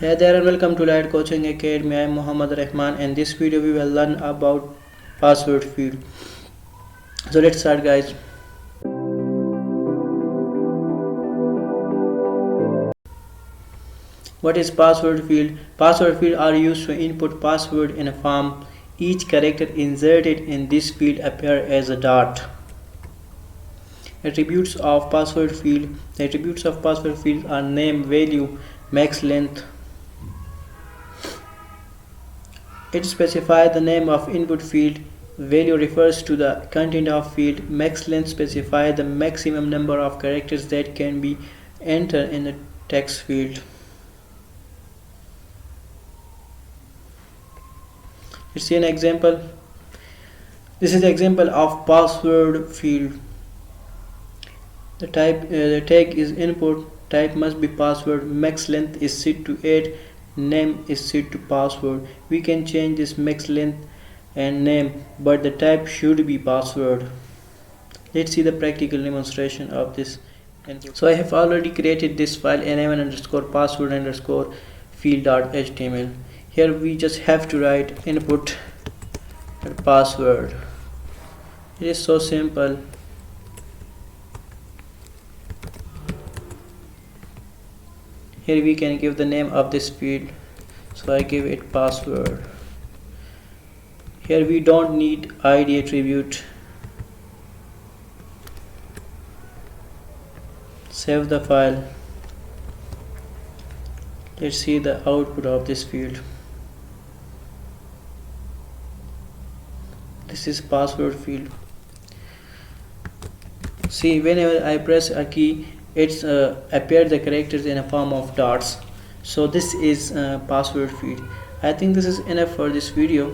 Hey there and welcome to Light Coaching Academy. I am Muhammad Rahman and in this video we will learn about password field. So let's start guys. What is password field? Password field are used to input password in a form. Each character inserted in this field appear as a dot. Attributes of password field. The attributes of password field are name, value, max length. It specifies the name of input field. Value refers to the content of field. Max length specifies the maximum number of characters that can be entered in the text field. Let's see an example. This is the example of password field. The tag is input. Type must be password. Max length is set to 8. Name is set to password. We can change this max length and name, but the type should be password. Let's see the practical demonstration of this input. So I have already created this file name_password_field.html. Here we just have to write input and password. It is so simple. Here we can give the name of this field, so I give it password. Here we don't need id attribute. Save the file. Let's see the output of this field. This is password field. See, whenever I press a key, it's appear the characters in a form of dots. So this is password field. I think this is enough for this video.